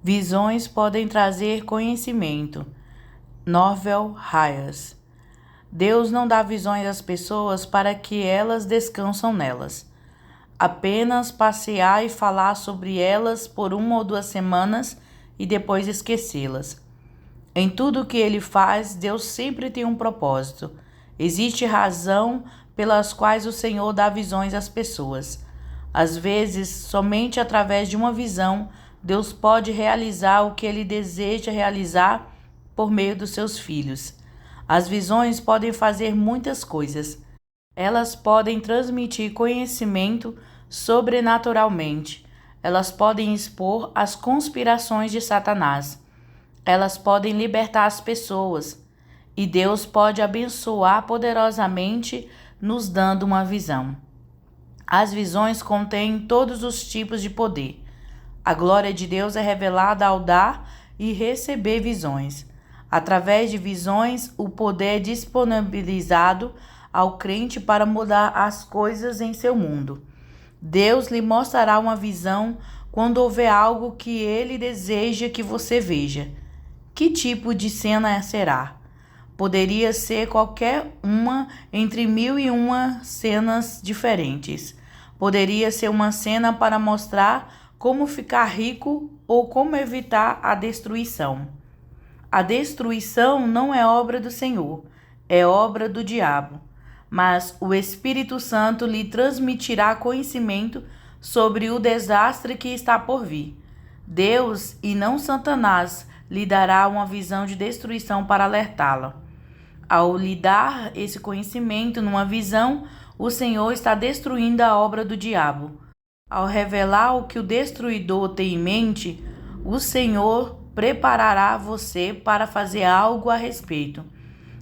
Visões podem trazer conhecimento. Norvel Hayes. Deus não dá visões às pessoas para que elas descansam nelas. Apenas passear e falar sobre elas por 1 ou 2 semanas e depois esquecê-las. Em tudo o que ele faz, Deus sempre tem um propósito. Existe razão pelas quais o Senhor dá visões às pessoas. Às vezes, somente através de uma visão, Deus pode realizar o que ele deseja realizar por meio dos seus filhos. As visões podem fazer muitas coisas. Elas podem transmitir conhecimento sobrenaturalmente. Elas podem expor as conspirações de Satanás. Elas podem libertar as pessoas. E Deus pode abençoar poderosamente, nos dando uma visão. As visões contêm todos os tipos de poder. A glória de Deus é revelada ao dar e receber visões. Através de visões, o poder é disponibilizado ao crente para mudar as coisas em seu mundo. Deus lhe mostrará uma visão quando houver algo que ele deseja que você veja. Que tipo de cena será? Poderia ser qualquer uma entre 1001 cenas diferentes. Poderia ser uma cena para mostrar como ficar rico ou como evitar a destruição. A destruição não é obra do Senhor, é obra do diabo. Mas o Espírito Santo lhe transmitirá conhecimento sobre o desastre que está por vir. Deus, e não Satanás, lhe dará uma visão de destruição para alertá-la. Ao lhe dar esse conhecimento numa visão, o Senhor está destruindo a obra do diabo. Ao revelar o que o destruidor tem em mente, o Senhor preparará você para fazer algo a respeito.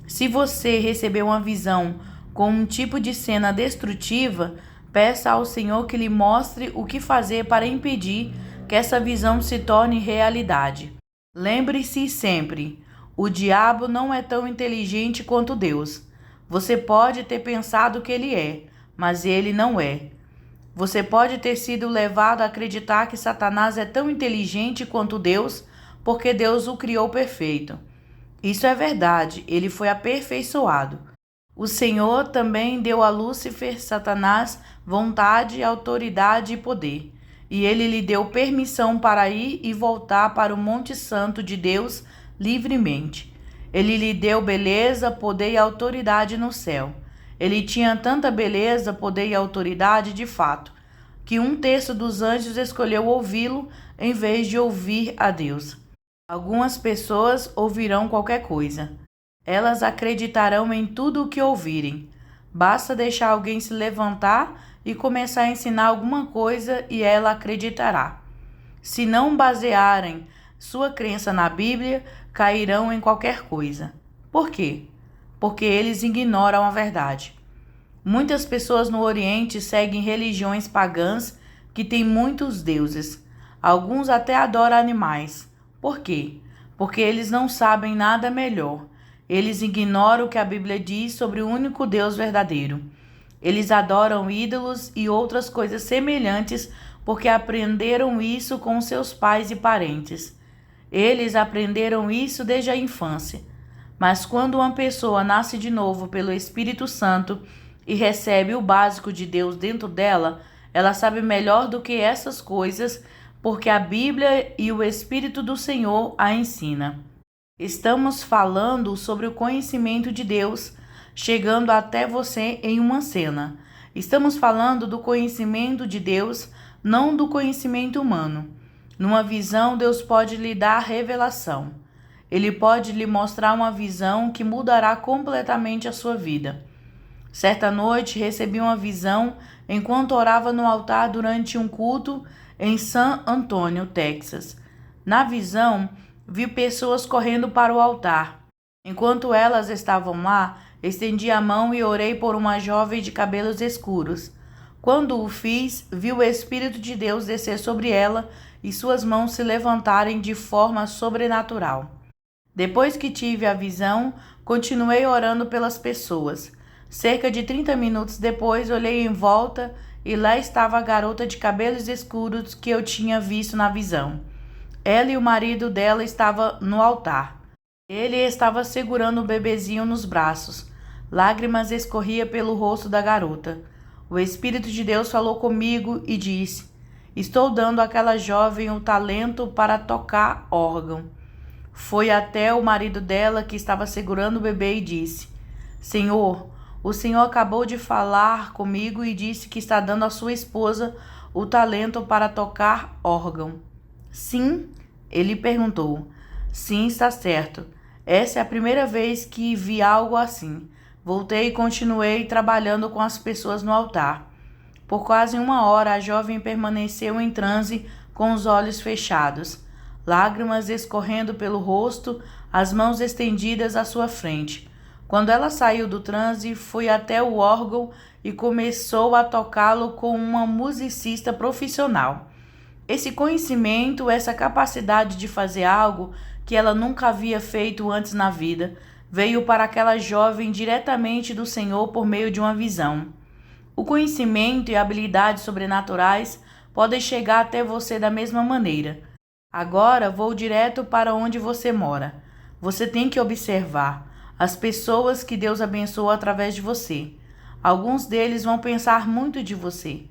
Se você receber uma visão com um tipo de cena destrutiva, peça ao Senhor que lhe mostre o que fazer para impedir que essa visão se torne realidade. Lembre-se sempre, o diabo não é tão inteligente quanto Deus. Você pode ter pensado que ele é, mas ele não é. Você pode ter sido levado a acreditar que Satanás é tão inteligente quanto Deus, porque Deus o criou perfeito. Isso é verdade, ele foi aperfeiçoado. O Senhor também deu a Lúcifer, Satanás, vontade, autoridade e poder. E ele lhe deu permissão para ir e voltar para o Monte Santo de Deus livremente. Ele lhe deu beleza, poder e autoridade no céu. Ele tinha tanta beleza, poder e autoridade de fato, que 1/3 dos anjos escolheu ouvi-lo em vez de ouvir a Deus. Algumas pessoas ouvirão qualquer coisa. Elas acreditarão em tudo o que ouvirem. Basta deixar alguém se levantar e começar a ensinar alguma coisa e ela acreditará. Se não basearem sua crença na Bíblia, cairão em qualquer coisa. Por quê? Porque eles ignoram a verdade. Muitas pessoas no Oriente seguem religiões pagãs que têm muitos deuses. Alguns até adoram animais. Por quê? Porque eles não sabem nada melhor. Eles ignoram o que a Bíblia diz sobre o único Deus verdadeiro. Eles adoram ídolos e outras coisas semelhantes porque aprenderam isso com seus pais e parentes. Eles aprenderam isso desde a infância. Mas quando uma pessoa nasce de novo pelo Espírito Santo e recebe o básico de Deus dentro dela, ela sabe melhor do que essas coisas, porque a Bíblia e o Espírito do Senhor a ensina. Estamos falando sobre o conhecimento de Deus, chegando até você em uma cena. Estamos falando do conhecimento de Deus, não do conhecimento humano. Numa visão, Deus pode lhe dar revelação. Ele pode lhe mostrar uma visão que mudará completamente a sua vida. Certa noite, recebi uma visão enquanto orava no altar durante um culto em San Antonio, Texas. Na visão, vi pessoas correndo para o altar. Enquanto elas estavam lá, estendi a mão e orei por uma jovem de cabelos escuros. Quando o fiz, vi o Espírito de Deus descer sobre ela e suas mãos se levantarem de forma sobrenatural. Depois que tive a visão, continuei orando pelas pessoas. Cerca de 30 minutos depois, olhei em volta e lá estava a garota de cabelos escuros que eu tinha visto na visão. Ela e o marido dela estavam no altar. Ele estava segurando o bebezinho nos braços. Lágrimas escorriam pelo rosto da garota. O Espírito de Deus falou comigo e disse: Estou dando àquela jovem o talento para tocar órgão. Foi até o marido dela, que estava segurando o bebê, e disse: Senhor, o Senhor acabou de falar comigo e disse que está dando à sua esposa o talento para tocar órgão. Sim? Ele perguntou. Sim, está certo. Essa é a primeira vez que vi algo assim. Voltei e continuei trabalhando com as pessoas no altar. Por quase 1 hora, a jovem permaneceu em transe com os olhos fechados, lágrimas escorrendo pelo rosto, as mãos estendidas à sua frente. Quando ela saiu do transe, foi até o órgão e começou a tocá-lo com uma musicista profissional. Esse conhecimento, essa capacidade de fazer algo que ela nunca havia feito antes na vida, veio para aquela jovem diretamente do Senhor por meio de uma visão. O conhecimento e habilidades sobrenaturais podem chegar até você da mesma maneira. Agora vou direto para onde você mora. Você tem que observar as pessoas que Deus abençoou através de você. Alguns deles vão pensar muito de você.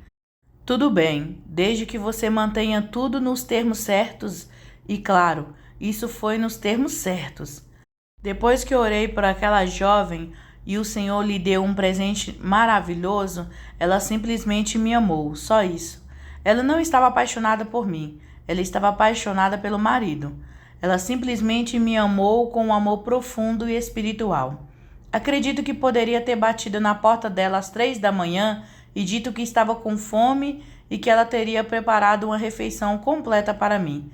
Tudo bem, desde que você mantenha tudo nos termos certos e, claro, isso foi nos termos certos. Depois que orei por aquela jovem e o Senhor lhe deu um presente maravilhoso, ela simplesmente me amou, só isso. Ela não estava apaixonada por mim, ela estava apaixonada pelo marido. Ela simplesmente me amou com um amor profundo e espiritual. Acredito que poderia ter batido na porta dela às 3 da manhã e dito que estava com fome e que ela teria preparado uma refeição completa para mim.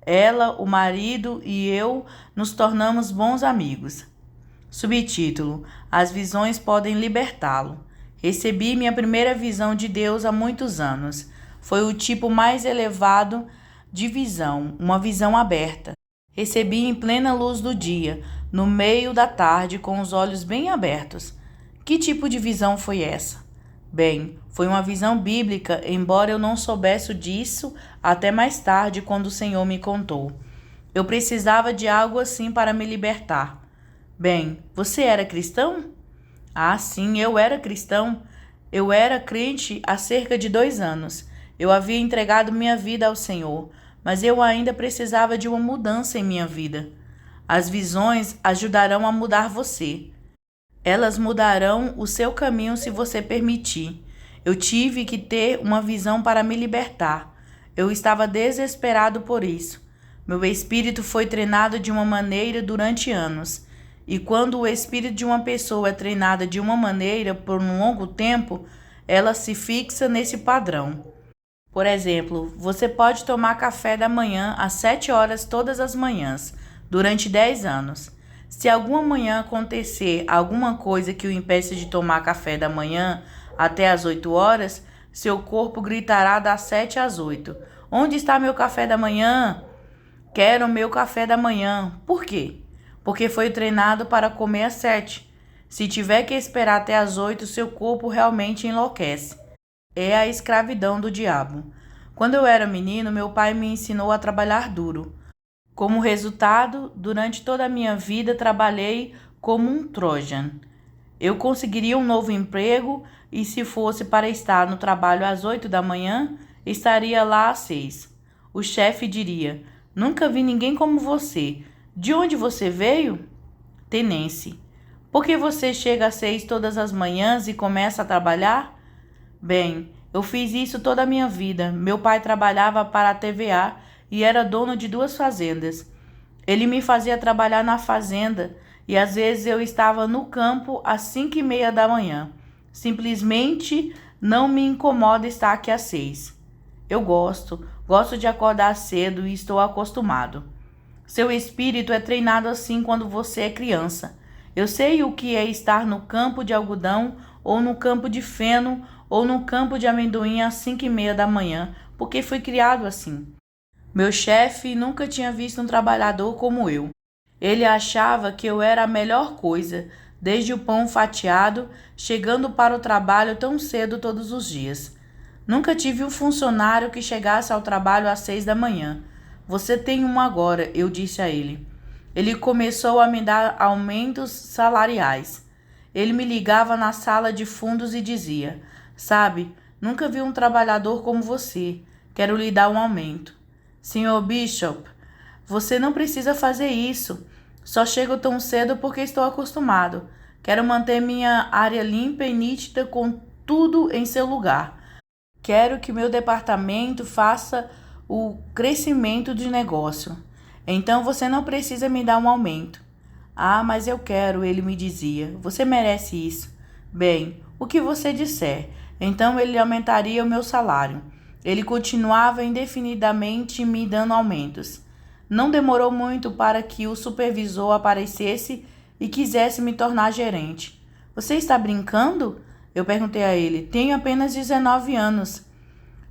Ela, o marido e eu nos tornamos bons amigos. Subtítulo: As visões podem libertá-lo. Recebi minha primeira visão de Deus há muitos anos. Foi o tipo mais elevado de visão, uma visão aberta. Recebi em plena luz do dia, no meio da tarde, com os olhos bem abertos. Que tipo de visão foi essa? Bem, foi uma visão bíblica, embora eu não soubesse disso até mais tarde, quando o Senhor me contou. Eu precisava de algo assim para me libertar. Bem, você era cristão? Ah, sim, eu era cristão. Eu era crente há cerca de 2 anos. Eu havia entregado minha vida ao Senhor, mas eu ainda precisava de uma mudança em minha vida. As visões ajudarão a mudar você. Elas mudarão o seu caminho se você permitir. Eu tive que ter uma visão para me libertar. Eu estava desesperado por isso. Meu espírito foi treinado de uma maneira durante anos. E quando o espírito de uma pessoa é treinado de uma maneira por um longo tempo, ela se fixa nesse padrão. Por exemplo, você pode tomar café da manhã às 7 horas todas as manhãs, durante 10 anos. Se alguma manhã acontecer alguma coisa que o impeça de tomar café da manhã até às 8 horas, seu corpo gritará das 7 às 8. Onde está meu café da manhã? Quero meu café da manhã. Por quê? Porque foi treinado para comer às 7. Se tiver que esperar até às 8, seu corpo realmente enlouquece. É a escravidão do diabo. Quando eu era menino, meu pai me ensinou a trabalhar duro. Como resultado, durante toda a minha vida trabalhei como um Trojan. Eu conseguiria um novo emprego e, se fosse para estar no trabalho às 8 da manhã, estaria lá às 6. O chefe diria: Nunca vi ninguém como você. De onde você veio? Tenense. Por que você chega às 6 todas as manhãs e começa a trabalhar? Bem, eu fiz isso toda a minha vida. Meu pai trabalhava para a TVA e era dono de 2 fazendas. Ele me fazia trabalhar na fazenda e às vezes eu estava no campo às 5:30 da manhã. Simplesmente não me incomoda estar aqui às 6. Eu gosto de acordar cedo e estou acostumado. Seu espírito é treinado assim quando você é criança. Eu sei o que é estar no campo de algodão ou no campo de feno ou no campo de amendoim às 5:30 da manhã, porque fui criado assim. Meu chefe nunca tinha visto um trabalhador como eu. Ele achava que eu era a melhor coisa, desde o pão fatiado, chegando para o trabalho tão cedo todos os dias. Nunca tive um funcionário que chegasse ao trabalho às 6 da manhã. Você tem um agora, eu disse a ele. Ele começou a me dar aumentos salariais. Ele me ligava na sala de fundos e dizia: Sabe, nunca vi um trabalhador como você. Quero lhe dar um aumento. Senhor Bishop, você não precisa fazer isso. Só chego tão cedo porque estou acostumado. Quero manter minha área limpa e nítida com tudo em seu lugar. Quero que meu departamento faça o crescimento de negócio. Então você não precisa me dar um aumento. Ah, mas eu quero, ele me dizia. Você merece isso. Bem, o que você disser. Então ele aumentaria o meu salário. Ele continuava indefinidamente me dando aumentos. Não demorou muito para que o supervisor aparecesse e quisesse me tornar gerente. Você está brincando? Eu perguntei a ele. Tenho apenas 19 anos.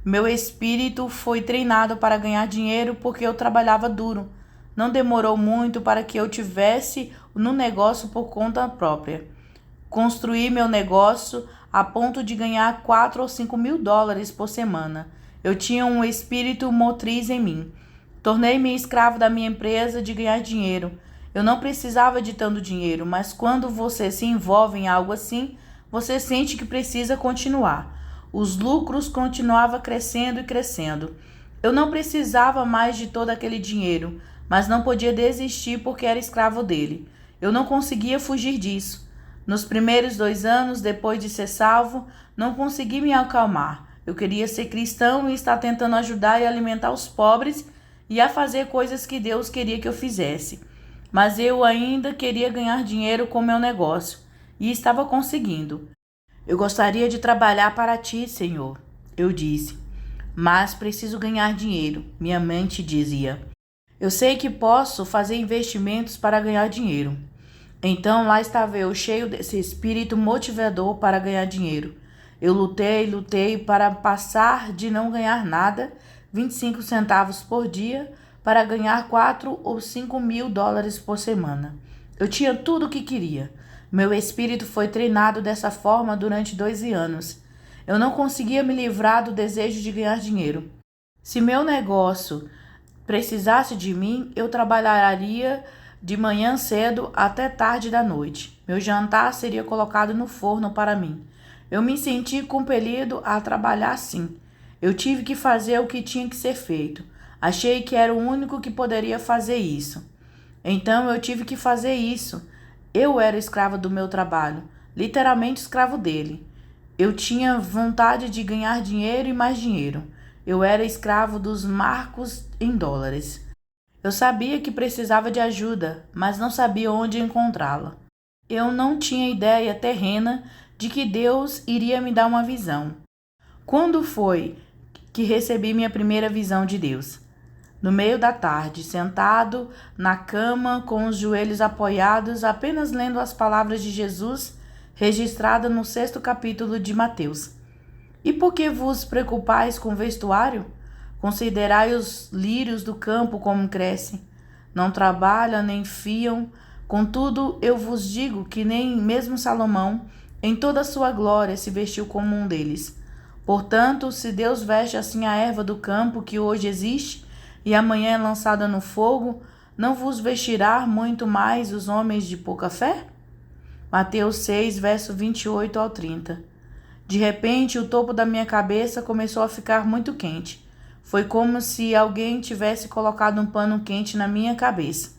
Meu espírito foi treinado para ganhar dinheiro porque eu trabalhava duro. Não demorou muito para que eu tivesse no negócio por conta própria. Construí meu negócio a ponto de ganhar 4 ou 5 mil dólares por semana. Eu tinha um espírito motriz em mim. Tornei-me escravo da minha empresa de ganhar dinheiro. Eu não precisava de tanto dinheiro, mas quando você se envolve em algo assim, você sente que precisa continuar. Os lucros continuavam crescendo e crescendo. Eu não precisava mais de todo aquele dinheiro, mas não podia desistir porque era escravo dele. Eu não conseguia fugir disso. Nos primeiros 2 anos, depois de ser salvo, não consegui me acalmar. Eu queria ser cristão e estar tentando ajudar e alimentar os pobres e a fazer coisas que Deus queria que eu fizesse. Mas eu ainda queria ganhar dinheiro com meu negócio e estava conseguindo. Eu gostaria de trabalhar para ti, Senhor, eu disse, mas preciso ganhar dinheiro, minha mente dizia. Eu sei que posso fazer investimentos para ganhar dinheiro. Então lá estava eu, cheio desse espírito motivador para ganhar dinheiro. Eu lutei para passar de não ganhar nada, 25 centavos por dia, para ganhar 4 ou 5 mil dólares por semana. Eu tinha tudo o que queria. Meu espírito foi treinado dessa forma durante 12 anos. Eu não conseguia me livrar do desejo de ganhar dinheiro. Se meu negócio precisasse de mim, eu trabalharia de manhã cedo até tarde da noite. Meu jantar seria colocado no forno para mim. Eu me senti compelido a trabalhar sim. Eu tive que fazer o que tinha que ser feito. Achei que era o único que poderia fazer isso. Então eu tive que fazer isso. Eu era escrava do meu trabalho, literalmente escravo dele. Eu tinha vontade de ganhar dinheiro e mais dinheiro. Eu era escravo dos marcos em dólares. Eu sabia que precisava de ajuda, mas não sabia onde encontrá-la. Eu não tinha ideia terrena de que Deus iria me dar uma visão. Quando foi que recebi minha primeira visão de Deus? No meio da tarde, sentado na cama, com os joelhos apoiados, apenas lendo as palavras de Jesus, registradas no 6º capítulo de Mateus. E por que vos preocupais com o vestuário? Considerai os lírios do campo como crescem. Não trabalham nem fiam. Contudo, eu vos digo que nem mesmo Salomão, em toda a sua glória, se vestiu como um deles. Portanto, se Deus veste assim a erva do campo que hoje existe e amanhã é lançada no fogo, não vos vestirá muito mais os homens de pouca fé? Mateus 6, verso 28 ao 30. De repente, o topo da minha cabeça começou a ficar muito quente. Foi como se alguém tivesse colocado um pano quente na minha cabeça.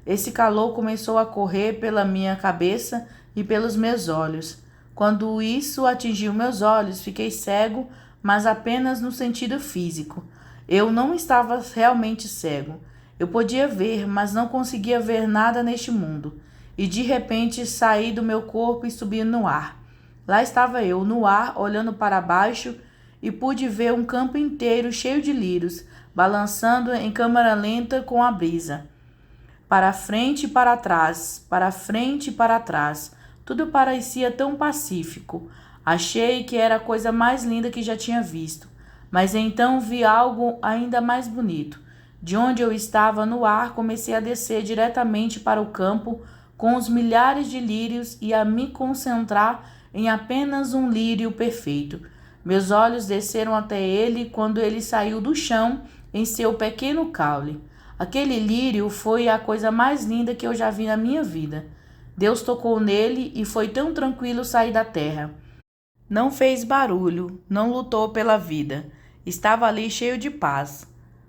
Esse calor começou a correr pela minha cabeça e pelos meus olhos. Quando isso atingiu meus olhos, fiquei cego, mas apenas no sentido físico. Eu não estava realmente cego. Eu podia ver, mas não conseguia ver nada neste mundo. E de repente saí do meu corpo e subi no ar. Lá estava eu, no ar, olhando para baixo, e pude ver um campo inteiro cheio de lírios, balançando em câmera lenta com a brisa. Para frente e para trás, para frente e para trás. Tudo parecia tão pacífico. Achei que era a coisa mais linda que já tinha visto. Mas então vi algo ainda mais bonito. De onde eu estava no ar, comecei a descer diretamente para o campo com os milhares de lírios e a me concentrar em apenas um lírio perfeito. Meus olhos desceram até ele quando ele saiu do chão em seu pequeno caule. Aquele lírio foi a coisa mais linda que eu já vi na minha vida. Deus tocou nele e foi tão tranquilo sair da terra. Não fez barulho, não lutou pela vida. Estava ali cheio de paz.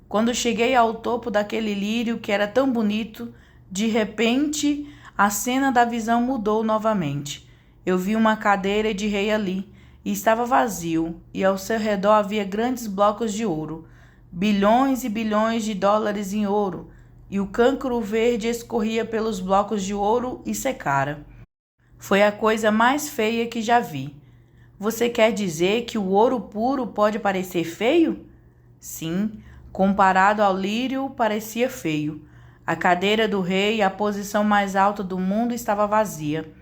Quando cheguei ao topo daquele lírio que era tão bonito, de repente a cena da visão mudou novamente. Eu vi uma cadeira de rei ali, e estava vazio, e ao seu redor havia grandes blocos de ouro, bilhões e bilhões de dólares em ouro, e o câncro verde escorria pelos blocos de ouro e secara. Foi a coisa mais feia que já vi. Você quer dizer que o ouro puro pode parecer feio? Sim, comparado ao lírio, parecia feio. A cadeira do rei, a posição mais alta do mundo, estava vazia.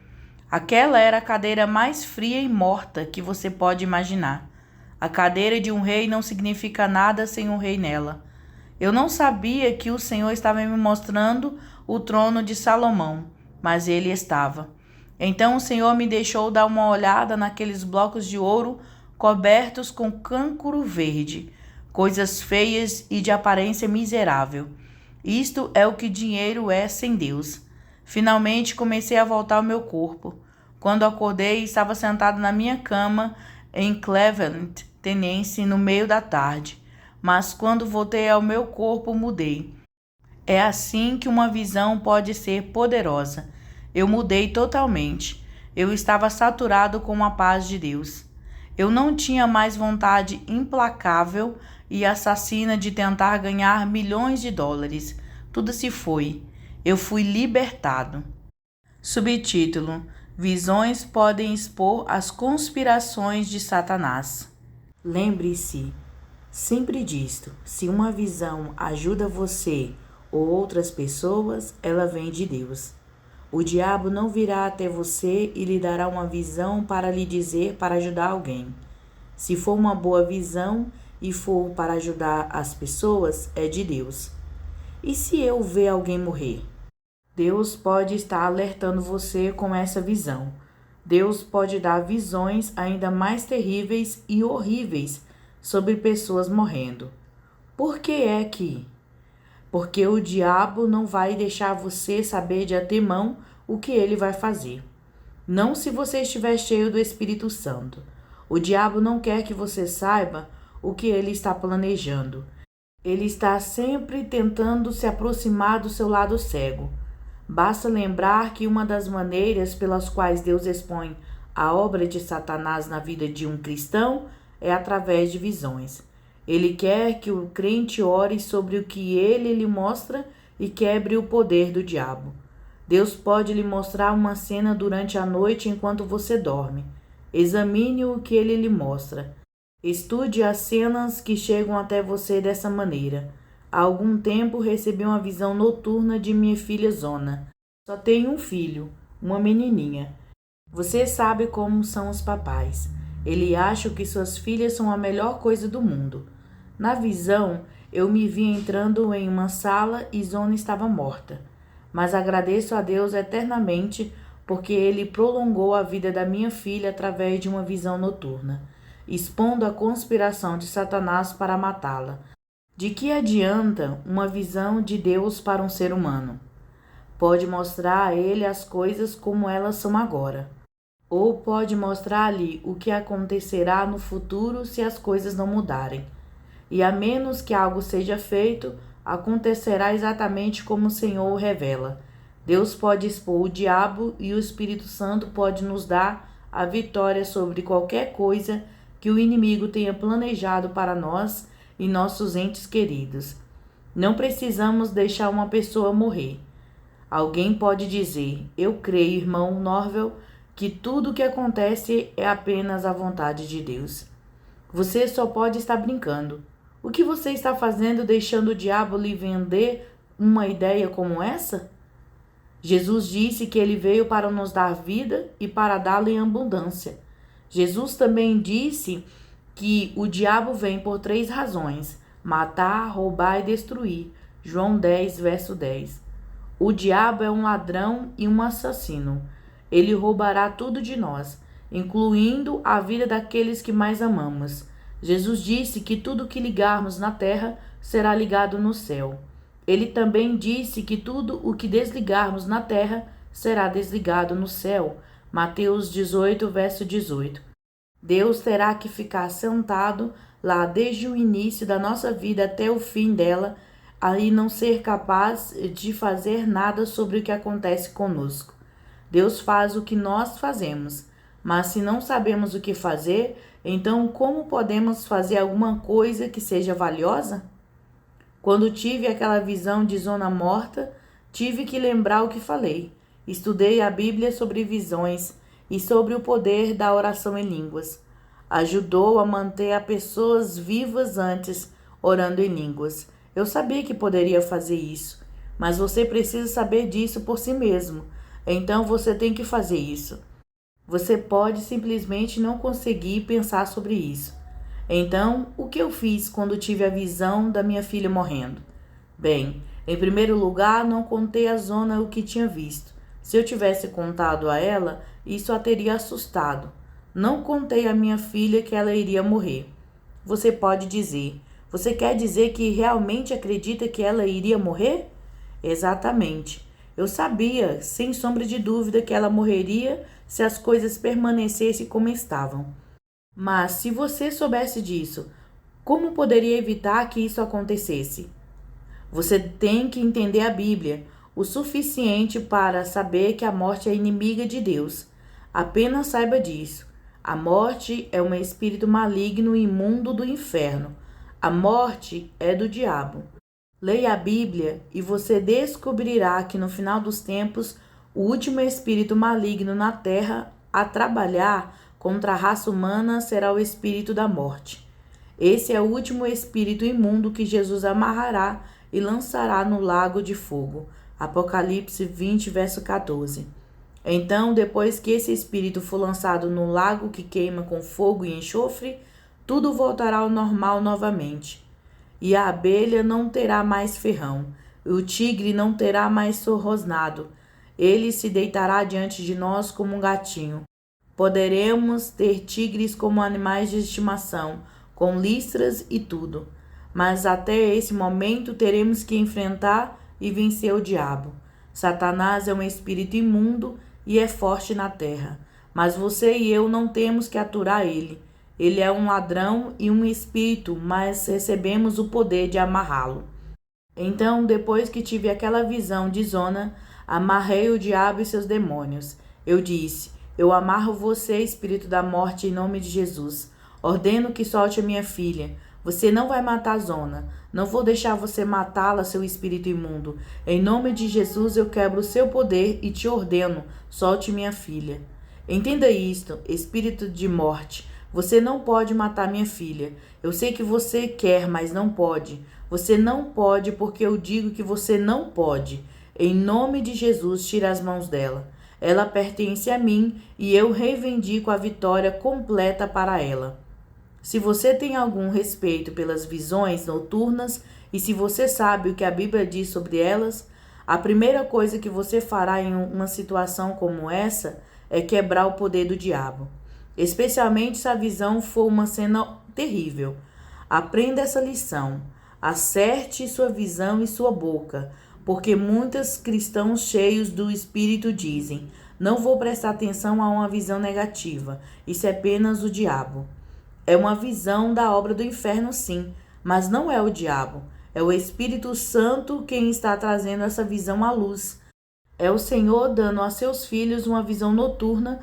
Aquela era a cadeira mais fria e morta que você pode imaginar. A cadeira de um rei não significa nada sem um rei nela. Eu não sabia que o Senhor estava me mostrando o trono de Salomão, mas ele estava. Então o Senhor me deixou dar uma olhada naqueles blocos de ouro cobertos com câncro verde, coisas feias e de aparência miserável. Isto é o que dinheiro é sem Deus. Finalmente comecei a voltar ao meu corpo. Quando acordei, estava sentado na minha cama em Cleveland, Tennessee, no meio da tarde. Mas quando voltei ao meu corpo, mudei. É assim que uma visão pode ser poderosa. Eu mudei totalmente. Eu estava saturado com a paz de Deus. Eu não tinha mais vontade implacável e assassina de tentar ganhar milhões de dólares. Tudo se foi. Eu fui libertado. Subtítulo: Visões podem expor as conspirações de Satanás. Lembre-se sempre disto: se uma visão ajuda você ou outras pessoas, ela vem de Deus. O diabo não virá até você e lhe dará uma visão para lhe dizer para ajudar alguém. Se for uma boa visão e for para ajudar as pessoas, é de Deus. E se eu ver alguém morrer? Deus pode estar alertando você com essa visão. Deus pode dar visões ainda mais terríveis e horríveis sobre pessoas morrendo. Por que é que? Porque o diabo não vai deixar você saber de antemão o que ele vai fazer. Não se você estiver cheio do Espírito Santo. O diabo não quer que você saiba o que ele está planejando. Ele está sempre tentando se aproximar do seu lado cego. Basta lembrar que uma das maneiras pelas quais Deus expõe a obra de Satanás na vida de um cristão é através de visões. Ele quer que o crente ore sobre o que ele lhe mostra e quebre o poder do diabo. Deus pode lhe mostrar uma cena durante a noite enquanto você dorme. Examine o que ele lhe mostra. Estude as cenas que chegam até você dessa maneira. Há algum tempo recebi uma visão noturna de minha filha Zona. Só tenho um filho, uma menininha. Você sabe como são os papais. Ele acha que suas filhas são a melhor coisa do mundo. Na visão, eu me vi entrando em uma sala e Zona estava morta. Mas agradeço a Deus eternamente porque ele prolongou a vida da minha filha através de uma visão noturna, expondo a conspiração de Satanás para matá-la. De que adianta uma visão de Deus para um ser humano? Pode mostrar a ele as coisas como elas são agora, ou pode mostrar-lhe o que acontecerá no futuro se as coisas não mudarem. E a menos que algo seja feito, acontecerá exatamente como o Senhor revela. Deus pode expor o diabo e o Espírito Santo pode nos dar a vitória sobre qualquer coisa que o inimigo tenha planejado para nós e nossos entes queridos. Não precisamos deixar uma pessoa morrer. Alguém pode dizer: eu creio, irmão Norvel, que tudo o que acontece é apenas a vontade de Deus. Você só pode estar brincando. O que você está fazendo deixando o diabo lhe vender uma ideia como essa? Jesus disse que ele veio para nos dar vida e para dá-la em abundância. Jesus também disse que o diabo vem por 3 razões: matar, roubar e destruir. João 10, verso 10. O diabo é um ladrão e um assassino. Ele roubará tudo de nós, incluindo a vida daqueles que mais amamos. Jesus disse que tudo que ligarmos na terra será ligado no céu. Ele também disse que tudo o que desligarmos na terra será desligado no céu. Mateus 18, verso 18. Deus terá que ficar sentado lá desde o início da nossa vida até o fim dela, aí não ser capaz de fazer nada sobre o que acontece conosco. Deus faz o que nós fazemos, mas se não sabemos o que fazer, então como podemos fazer alguma coisa que seja valiosa? Quando tive aquela visão de zona morta, tive que lembrar o que falei. Estudei a Bíblia sobre visões e sobre o poder da oração em línguas. Ajudou a manter as pessoas vivas antes, orando em línguas. Eu sabia que poderia fazer isso, mas você precisa saber disso por si mesmo. Então você tem que fazer isso. Você pode simplesmente não conseguir pensar sobre isso. Então, o que eu fiz quando tive a visão da minha filha morrendo? Bem, em primeiro lugar, não contei a Zona o que tinha visto. Se eu tivesse contado a ela, isso a teria assustado. Não contei à minha filha que ela iria morrer. Você pode dizer, você quer dizer que realmente acredita que ela iria morrer? Exatamente. Eu sabia, sem sombra de dúvida, que ela morreria se as coisas permanecessem como estavam. Mas se você soubesse disso, como poderia evitar que isso acontecesse? Você tem que entender a Bíblia o suficiente para saber que a morte é inimiga de Deus. Apenas saiba disso. A morte é um espírito maligno e imundo do inferno. A morte é do diabo. Leia a Bíblia e você descobrirá que no final dos tempos, o último espírito maligno na terra a trabalhar contra a raça humana será o espírito da morte. Esse é o último espírito imundo que Jesus amarrará e lançará no lago de fogo. Apocalipse 20, verso 14. Então, depois que esse espírito for lançado no lago que queima com fogo e enxofre, tudo voltará ao normal novamente. E a abelha não terá mais ferrão, e o tigre não terá mais rosnado. Ele se deitará diante de nós como um gatinho. Poderemos ter tigres como animais de estimação, com listras e tudo. Mas até esse momento teremos que enfrentar e vencer o diabo. Satanás é um espírito imundo e é forte na terra. Mas você e eu não temos que aturar ele. Ele é um ladrão e um espírito, mas recebemos o poder de amarrá-lo. Então, depois que tive aquela visão de Zona, amarrei o diabo e seus demônios. Eu disse, eu amarro você, espírito da morte, em nome de Jesus. Ordeno que solte a minha filha. Você não vai matar Zona. Não vou deixar você matá-la, seu espírito imundo. Em nome de Jesus, eu quebro o seu poder e te ordeno, solte minha filha. Entenda isto, espírito de morte. Você não pode matar minha filha. Eu sei que você quer, mas não pode. Você não pode porque eu digo que você não pode. Em nome de Jesus, tira as mãos dela. Ela pertence a mim e eu reivindico a vitória completa para ela. Se você tem algum respeito pelas visões noturnas e se você sabe o que a Bíblia diz sobre elas, a primeira coisa que você fará em uma situação como essa é quebrar o poder do diabo. Especialmente se a visão for uma cena terrível. Aprenda essa lição. Acerte sua visão e sua boca, porque muitos cristãos cheios do Espírito dizem, não vou prestar atenção a uma visão negativa, isso é apenas o diabo. É uma visão da obra do inferno, sim, mas não é o diabo. É o Espírito Santo quem está trazendo essa visão à luz. É o Senhor dando a seus filhos uma visão noturna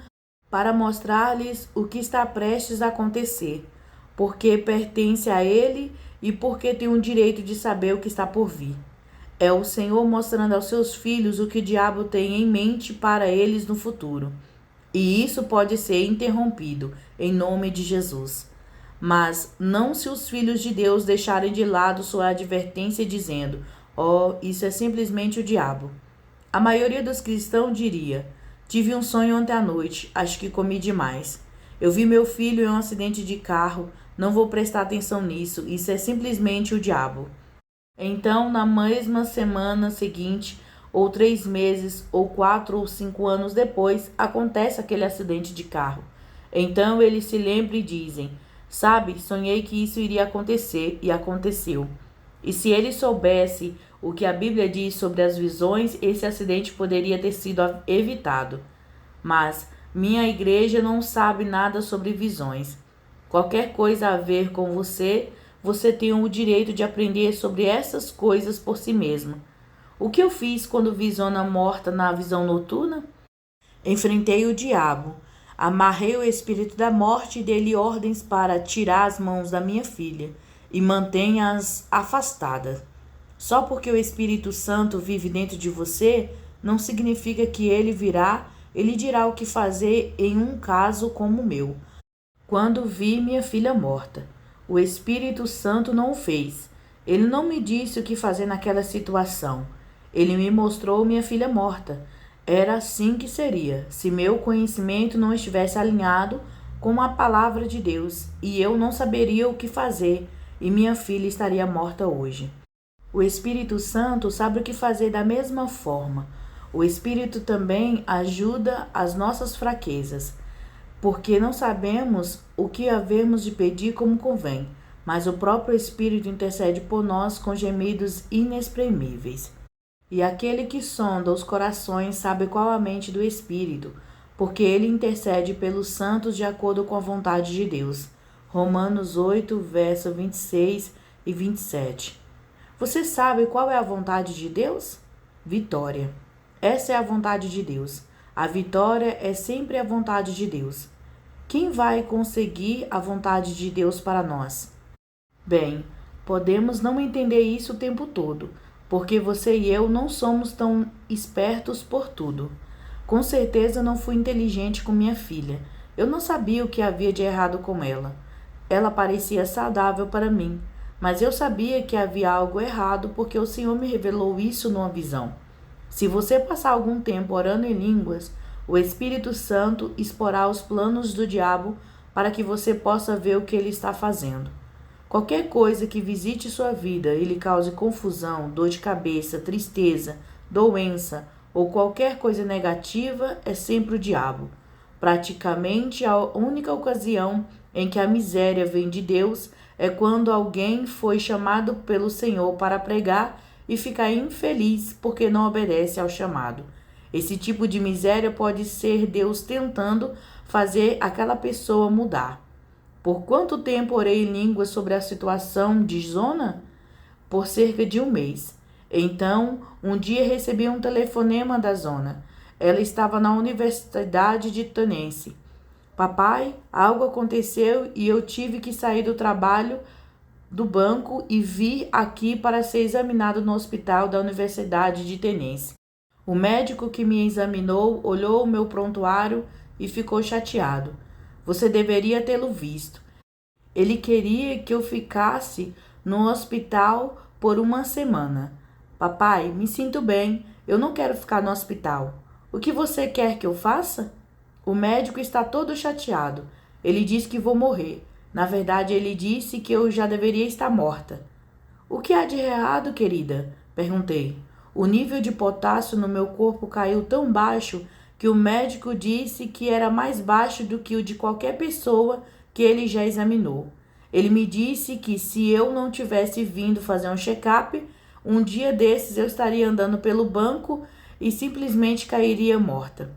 para mostrar-lhes o que está prestes a acontecer, porque pertence a Ele e porque tem o direito de saber o que está por vir. É o Senhor mostrando aos seus filhos o que o diabo tem em mente para eles no futuro. E isso pode ser interrompido, em nome de Jesus. Mas não se os filhos de Deus deixarem de lado sua advertência dizendo, isso é simplesmente o diabo. A maioria dos cristãos diria, tive um sonho ontem à noite, acho que comi demais. Eu vi meu filho em um acidente de carro, não vou prestar atenção nisso, isso é simplesmente o diabo. Então, na mesma semana seguinte, ou 3 meses, ou 4 ou 5 anos depois, acontece aquele acidente de carro. Então eles se lembram e dizem, sabe, sonhei que isso iria acontecer, e aconteceu. E se ele soubesse o que a Bíblia diz sobre as visões, esse acidente poderia ter sido evitado. Mas minha igreja não sabe nada sobre visões. Qualquer coisa a ver com você, você tem o direito de aprender sobre essas coisas por si mesmo. O que eu fiz quando vi Zona morta na visão noturna? Enfrentei o diabo, amarrei o espírito da morte e dei-lhe ordens para tirar as mãos da minha filha e mantenha-as afastadas. Só porque o Espírito Santo vive dentro de você, não significa que ele dirá o que fazer em um caso como o meu. Quando vi minha filha morta, o Espírito Santo não o fez. Ele não me disse o que fazer naquela situação. Ele me mostrou minha filha morta. Era assim que seria, se meu conhecimento não estivesse alinhado com a palavra de Deus, e eu não saberia o que fazer, e minha filha estaria morta hoje. O Espírito Santo sabe o que fazer da mesma forma. O Espírito também ajuda as nossas fraquezas, porque não sabemos o que havemos de pedir como convém, mas o próprio Espírito intercede por nós com gemidos inexprimíveis. E aquele que sonda os corações sabe qual a mente do Espírito, porque ele intercede pelos santos de acordo com a vontade de Deus. Romanos 8, verso 26 e 27. Você sabe qual é a vontade de Deus? Vitória. Essa é a vontade de Deus. A vitória é sempre a vontade de Deus. Quem vai conseguir a vontade de Deus para nós? Bem, podemos não entender isso o tempo todo, porque você e eu não somos tão espertos por tudo. Com certeza não fui inteligente com minha filha. Eu não sabia o que havia de errado com ela. Ela parecia saudável para mim, mas eu sabia que havia algo errado porque o Senhor me revelou isso numa visão. Se você passar algum tempo orando em línguas, o Espírito Santo exporá os planos do diabo para que você possa ver o que ele está fazendo. Qualquer coisa que visite sua vida e lhe cause confusão, dor de cabeça, tristeza, doença ou qualquer coisa negativa é sempre o diabo. Praticamente a única ocasião em que a miséria vem de Deus é quando alguém foi chamado pelo Senhor para pregar e ficar infeliz porque não obedece ao chamado. Esse tipo de miséria pode ser Deus tentando fazer aquela pessoa mudar. Por quanto tempo orei em línguas sobre a situação de Zona? Por cerca de um mês. Então, um dia recebi um telefonema da Zona. Ela estava na Universidade de Tennessee. Papai, algo aconteceu e eu tive que sair do trabalho do banco e vir aqui para ser examinado no hospital da Universidade de Tennessee. O médico que me examinou olhou o meu prontuário e ficou chateado. Você deveria tê-lo visto. Ele queria que eu ficasse no hospital por uma semana. Papai, me sinto bem. Eu não quero ficar no hospital. O que você quer que eu faça? O médico está todo chateado. Ele diz que vou morrer. Na verdade, ele disse que eu já deveria estar morta. O que há de errado, querida? Perguntei. O nível de potássio no meu corpo caiu tão baixo que o médico disse que era mais baixo do que o de qualquer pessoa que ele já examinou. Ele me disse que se eu não tivesse vindo fazer um check-up, um dia desses eu estaria andando pelo banco e simplesmente cairia morta.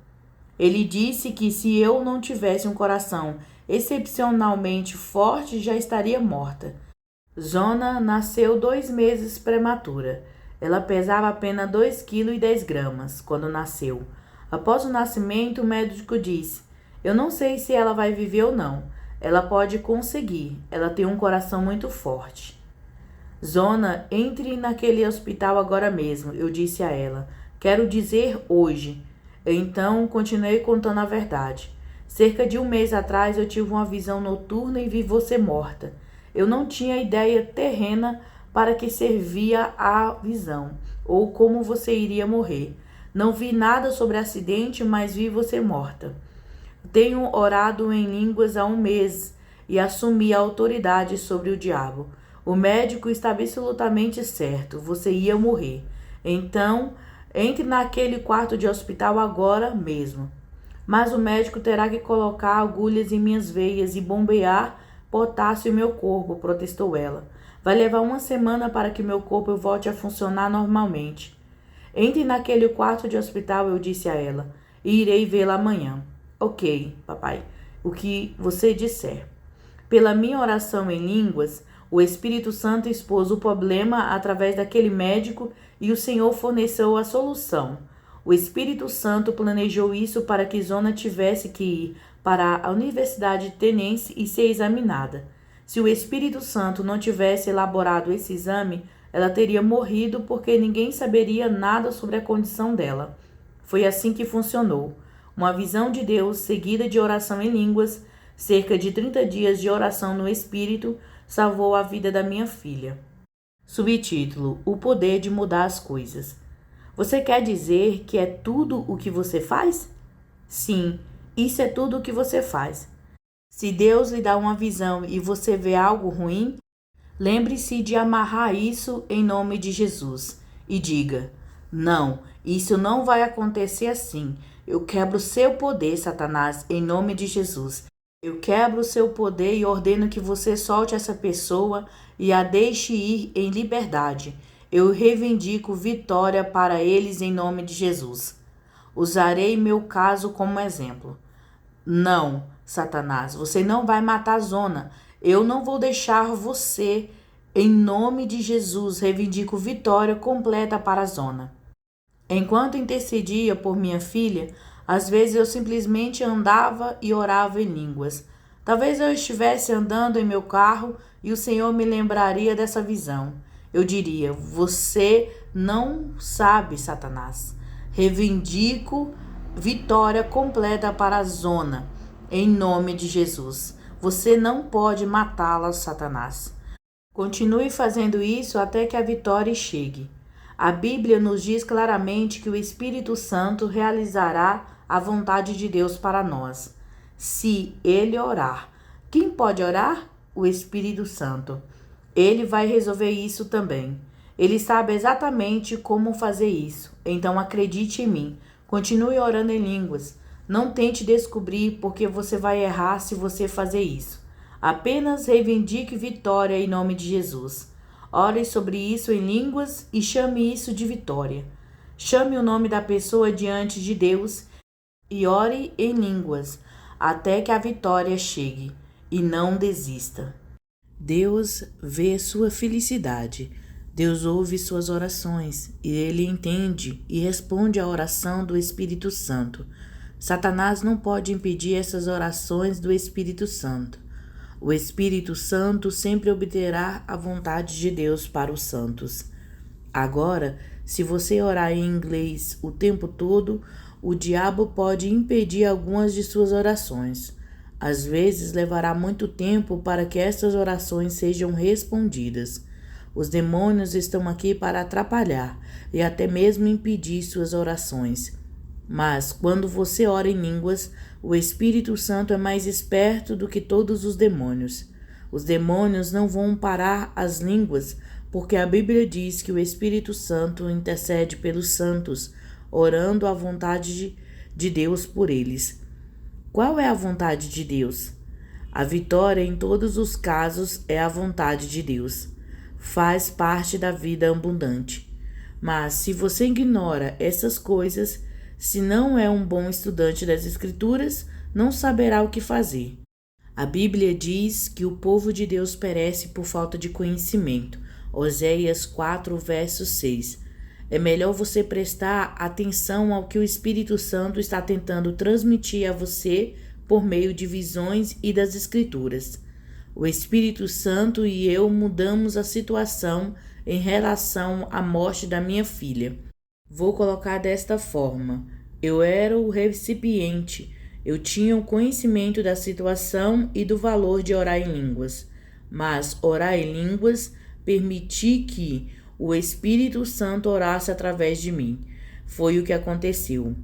Ele disse que se eu não tivesse um coração excepcionalmente forte, já estaria morta. Zona nasceu 2 meses prematura. Ela pesava apenas 2,10 kg quando nasceu. Após o nascimento, o médico disse: eu não sei se ela vai viver ou não. Ela pode conseguir. Ela tem um coração muito forte. Zona, entre naquele hospital agora mesmo, eu disse a ela. Quero dizer hoje. Então, continuei contando a verdade. Cerca de um mês atrás, eu tive uma visão noturna e vi você morta. Eu não tinha ideia terrena para que servia a visão, ou como você iria morrer. Não vi nada sobre acidente, mas vi você morta. Tenho orado em línguas há um mês e assumi a autoridade sobre o diabo. O médico está absolutamente certo, você ia morrer. Então, entre naquele quarto de hospital agora mesmo. Mas o médico terá que colocar agulhas em minhas veias e bombear potássio em meu corpo, protestou ela. Vai levar uma semana para que meu corpo volte a funcionar normalmente. Entre naquele quarto de hospital, eu disse a ela, e irei vê-la amanhã. Ok, papai, o que você disser. Pela minha oração em línguas, o Espírito Santo expôs o problema através daquele médico e o Senhor forneceu a solução. O Espírito Santo planejou isso para que Zona tivesse que ir para a Universidade de Tennessee e ser examinada. Se o Espírito Santo não tivesse elaborado esse exame, ela teria morrido porque ninguém saberia nada sobre a condição dela. Foi assim que funcionou. Uma visão de Deus seguida de oração em línguas, cerca de 30 dias de oração no Espírito, salvou a vida da minha filha. Subtítulo: O poder de mudar as coisas. Você quer dizer que é tudo o que você faz? Sim, isso é tudo o que você faz. Se Deus lhe dá uma visão e você vê algo ruim, lembre-se de amarrar isso em nome de Jesus e diga: não, isso não vai acontecer assim. Eu quebro seu poder, Satanás, em nome de Jesus. Eu quebro seu poder e ordeno que você solte essa pessoa e a deixe ir em liberdade. Eu reivindico vitória para eles em nome de Jesus. Usarei meu caso como exemplo. Não, Satanás, você não vai matar Zona. Eu não vou deixar você. Em nome de Jesus, reivindico vitória completa para Zona. Enquanto intercedia por minha filha, às vezes eu simplesmente andava e orava em línguas. Talvez eu estivesse andando em meu carro e o Senhor me lembraria dessa visão. Eu diria: você não sabe, Satanás. Reivindico vitória completa para a Zona, em nome de Jesus. Você não pode matá-la, Satanás. Continue fazendo isso até que a vitória chegue. A Bíblia nos diz claramente que o Espírito Santo realizará a vontade de Deus para nós, se ele orar. Quem pode orar? O Espírito Santo. Ele vai resolver isso também. Ele sabe exatamente como fazer isso. Então acredite em mim. Continue orando em línguas. Não tente descobrir porque você vai errar se você fazer isso. Apenas reivindique vitória em nome de Jesus. Ore sobre isso em línguas e chame isso de vitória. Chame o nome da pessoa diante de Deus e ore em línguas até que a vitória chegue e não desista. Deus vê sua felicidade. Deus ouve suas orações e Ele entende e responde à oração do Espírito Santo. Satanás não pode impedir essas orações do Espírito Santo. O Espírito Santo sempre obterá a vontade de Deus para os santos. Agora, se você orar em inglês o tempo todo, o diabo pode impedir algumas de suas orações. Às vezes levará muito tempo para que essas orações sejam respondidas. Os demônios estão aqui para atrapalhar e até mesmo impedir suas orações. Mas, quando você ora em línguas, o Espírito Santo é mais esperto do que todos os demônios. Os demônios não vão parar as línguas, porque a Bíblia diz que o Espírito Santo intercede pelos santos, orando a vontade de Deus por eles. Qual é a vontade de Deus? A vitória em todos os casos é a vontade de Deus. Faz parte da vida abundante. Mas se você ignora essas coisas, se não é um bom estudante das Escrituras, não saberá o que fazer. A Bíblia diz que o povo de Deus perece por falta de conhecimento. Oséias 4, verso 6. É melhor você prestar atenção ao que o Espírito Santo está tentando transmitir a você por meio de visões e das Escrituras. O Espírito Santo e eu mudamos a situação em relação à morte da minha filha. Vou colocar desta forma: eu era o recipiente, eu tinha o conhecimento da situação e do valor de orar em línguas, mas orar em línguas permitir que o Espírito Santo orasse através de mim. Foi o que aconteceu.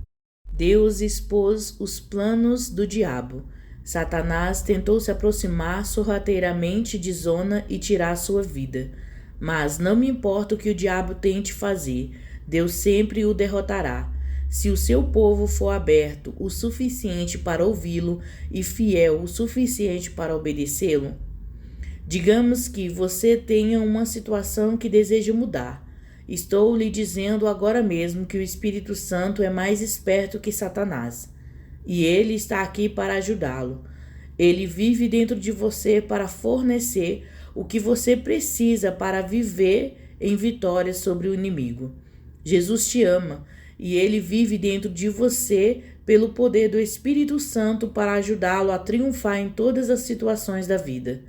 Deus expôs os planos do diabo. Satanás tentou se aproximar sorrateiramente de Zona e tirar sua vida. Mas não me importa o que o diabo tente fazer, Deus sempre o derrotará. Se o seu povo for aberto o suficiente para ouvi-lo e fiel o suficiente para obedecê-lo. Digamos que você tenha uma situação que deseja mudar. Estou lhe dizendo agora mesmo que o Espírito Santo é mais esperto que Satanás, e ele está aqui para ajudá-lo. Ele vive dentro de você para fornecer o que você precisa para viver em vitória sobre o inimigo. Jesus te ama e ele vive dentro de você pelo poder do Espírito Santo para ajudá-lo a triunfar em todas as situações da vida.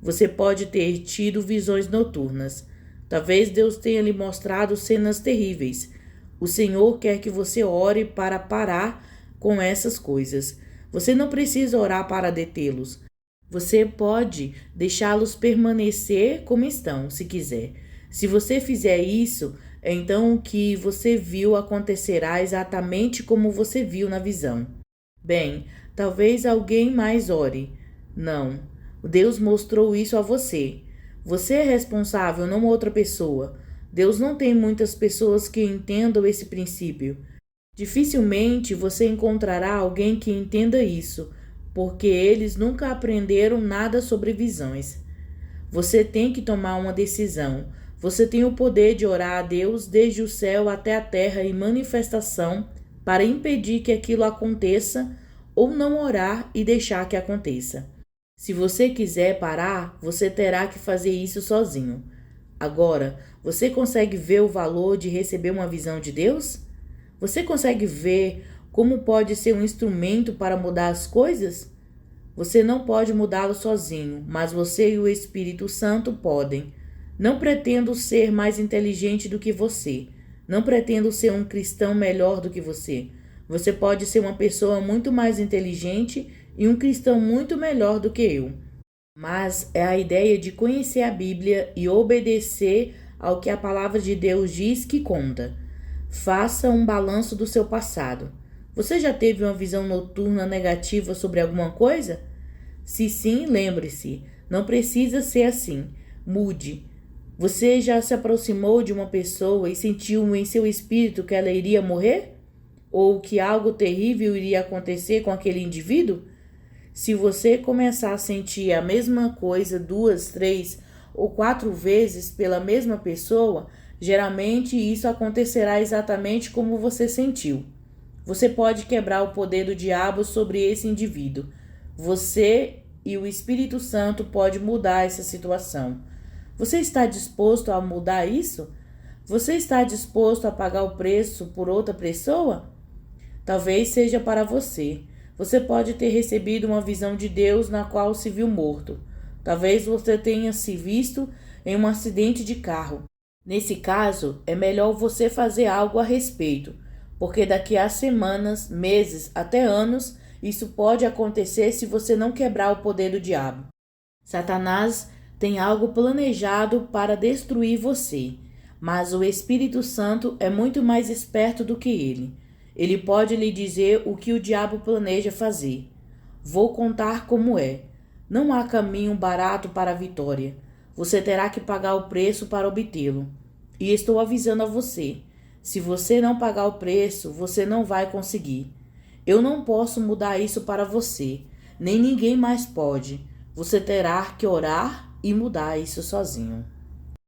Você pode ter tido visões noturnas. Talvez Deus tenha lhe mostrado cenas terríveis. O Senhor quer que você ore para parar com essas coisas. Você não precisa orar para detê-los. Você pode deixá-los permanecer como estão, se quiser. Se você fizer isso, então o que você viu acontecerá exatamente como você viu na visão. Bem, talvez alguém mais ore. Não, Deus mostrou isso a você. Você é responsável, não outra pessoa. Deus não tem muitas pessoas que entendam esse princípio. Dificilmente você encontrará alguém que entenda isso, porque eles nunca aprenderam nada sobre visões. Você tem que tomar uma decisão. Você tem o poder de orar a Deus desde o céu até a terra em manifestação para impedir que aquilo aconteça ou não orar e deixar que aconteça. Se você quiser parar, você terá que fazer isso sozinho. Agora, você consegue ver o valor de receber uma visão de Deus? Você consegue ver como pode ser um instrumento para mudar as coisas? Você não pode mudá-lo sozinho, mas você e o Espírito Santo podem. Não pretendo ser mais inteligente do que você. Não pretendo ser um cristão melhor do que você. Você pode ser uma pessoa muito mais inteligente e um cristão muito melhor do que eu. Mas é a ideia de conhecer a Bíblia e obedecer ao que a palavra de Deus diz que conta. Faça um balanço do seu passado. Você já teve uma visão noturna negativa sobre alguma coisa? Se sim, lembre-se, não precisa ser assim. Mude. Você já se aproximou de uma pessoa e sentiu em seu espírito que ela iria morrer? Ou que algo terrível iria acontecer com aquele indivíduo? Se você começar a sentir a mesma coisa 2, 3 ou 4 vezes pela mesma pessoa, geralmente isso acontecerá exatamente como você sentiu. Você pode quebrar o poder do diabo sobre esse indivíduo. Você e o Espírito Santo pode mudar essa situação. Você está disposto a mudar isso? Você está disposto a pagar o preço por outra pessoa? Talvez seja para você. Você pode ter recebido uma visão de Deus na qual se viu morto. Talvez você tenha se visto em um acidente de carro. Nesse caso, é melhor você fazer algo a respeito, porque daqui a semanas, meses, até anos, isso pode acontecer se você não quebrar o poder do diabo. Satanás tem algo planejado para destruir você, mas o Espírito Santo é muito mais esperto do que ele. Ele pode lhe dizer o que o diabo planeja fazer. Vou contar como é. Não há caminho barato para a vitória. Você terá que pagar o preço para obtê-lo. E estou avisando a você. Se você não pagar o preço, você não vai conseguir. Eu não posso mudar isso para você. Nem ninguém mais pode. Você terá que orar e mudar isso sozinho.